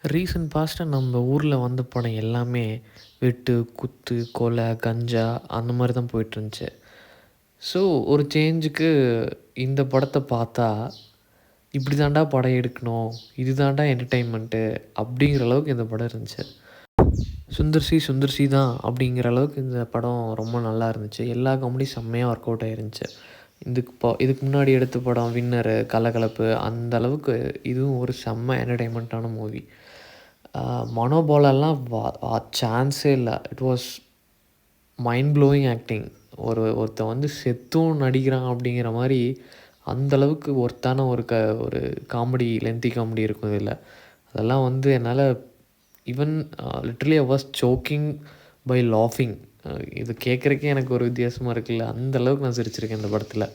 Recent பாஸ்ட்டா நம்ம ஊர்ல வந்த படம் எல்லாமே வெட்டு, குத்து, கொலை, கஞ்சா அந்த மாரி தான் போயிட்டுருந்துச்சு. ஸோ, ஒரு சேஞ்சுக்கு இந்த படத்த பார்த்தா, "இப்படி தான்டா படம் எடுக்கணும். இது தான்டா என்டர்டெயின்மெண்ட்டு." அப்படிங்கிற அளவுக்கு இந்த படம் இருந்துச்சு. சுந்தர் சி, சுந்தர் சி தான் அப்படிங்கிற அளவுக்கு இந்த படம் ரொம்ப நல்லா இருந்துச்சு. எல்லா காமெடியும் செம்மையா ஒர்க் அவுட் ஆயிருந்துச்சு. இதுக்கு முன்னாடி எடுத்த படம் வின்னரு, கலகலப்பு அந்த அளவுக்கு இதுவும் ஒரு செம்ம என்டர்டெயின்மெண்ட்டான மூவி. மனோபாலாலாம் சான்ஸே இல்ல. It was mind blowing acting. ஒருத்தன் வந்து செத்தும் நடிக்கிறான் அப்படிங்கிற மாரி, அந்த அளவுக்கு ஒர்த்தான ஒரு காமெடி, லென்த்தி காமெடி இருக்கும் இதுல. அதெல்லாம் வந்து என்னால even literally I was choking by லாஃபிங். இது கேட்கறக்கே எனக்கு ஒரு வித்தியாசமா இருக்குல்ல. அந்த அளவுக்கு நான் சிரிச்சிருக்கேன் இந்த படத்துல.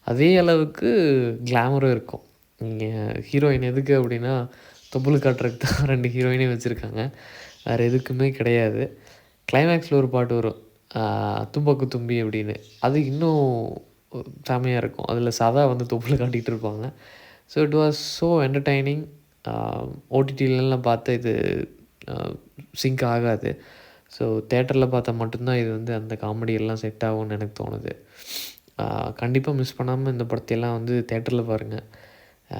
அதே அளவுக்கு கிளாமரும் இருக்கும். நீங்க ஹீரோயின் எதுக்கு அப்படின்னா, தொப்புள் காட்டுறதுக்கு தான் 2 ஹீரோயினையும் வச்சிருக்காங்க. வேற எதுக்குமே கிடையாது. கிளைமேக்ஸில ஒரு பாட்டு வரும். "தும்பக்கு தும்பி" அப்படின்னு. அது இன்னும் செமையா இருக்கும். அதில சதா வந்து தொப்புள காட்டிட்டு இருப்பாங்க. So it was so entertaining. ஓடிடிலலாம் பார்த்தா இது அ சிங்க் ஆகாது. ஸோ தியேட்டர்ல பார்த்தா மட்டும் தான் இது வந்து அந்த காமெடி எல்லாம் செட் ஆகும்னு எனக்கு தோணுது. கண்டிப்பா மிஸ் பண்ணாம இந்த படத்தையெல்லாம் வந்து தியேட்டர்ல பாருங்க. அ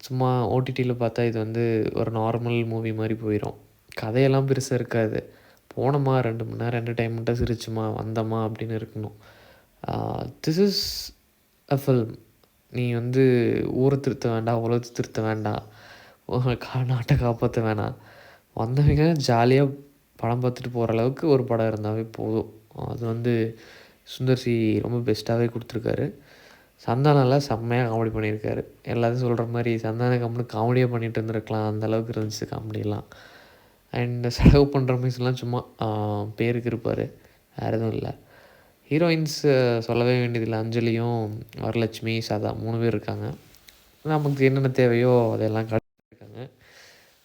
சும்மா ஓடிடில பார்த்தா இது வந்து ஒரு நார்மல் மூவி மாரி போயிரும். கதையெல்லாம் பெருசா இருக்காது. போனோமா 2 மணி நேரம் என்டர்டெயின்மெண்ட்டா சிரிச்சோமா, வந்தோமா அப்படின்னு இருக்கணும். This is a film. நீ வந்து ஊர திருத்த வேண்டாம், உலகத்த திருத்த வேண்டாம், நாட்ட காப்பாத்த வேணாம். வந்தவங்க ஜாலியா படம் பார்த்துட்டு போற அளவுக்கு ஒரு படம் இருந்தாவே போதும். அது வந்து சுந்தர் சி ரொம்ப பெஸ்ட்டாவே குடுத்துருக்காரு. சந்தானம்லாம் செம்மையா காமெடி பண்ணியிருக்காரு. எல்லாரும் சொல்ற மாரி சந்தானம் கம்முனு காமெடியா பண்ணிட்டு இருந்திருக்கலாம். அந்த அளவுக்கு இருந்துச்சு காமெடிலாம். அண்ட் செலவு பண்ற மியூசிக்லாம் சும்மா பேருக்கு இருப்பாரு. வேற எதுவும் இல்ல. ஹீரோயின்ஸ் சொல்லவே வேண்டியதில்ல. அஞ்சலியும், வரலட்சுமி, சதா 3 பேர் இருக்காங்க. நமக்கு என்னென்ன தேவையோ அதெல்லாம் காட்டியிருக்காங்க.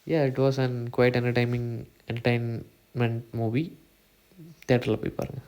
It was quite entertainment movie. தியேட்டர்ல போய் பாருங்க.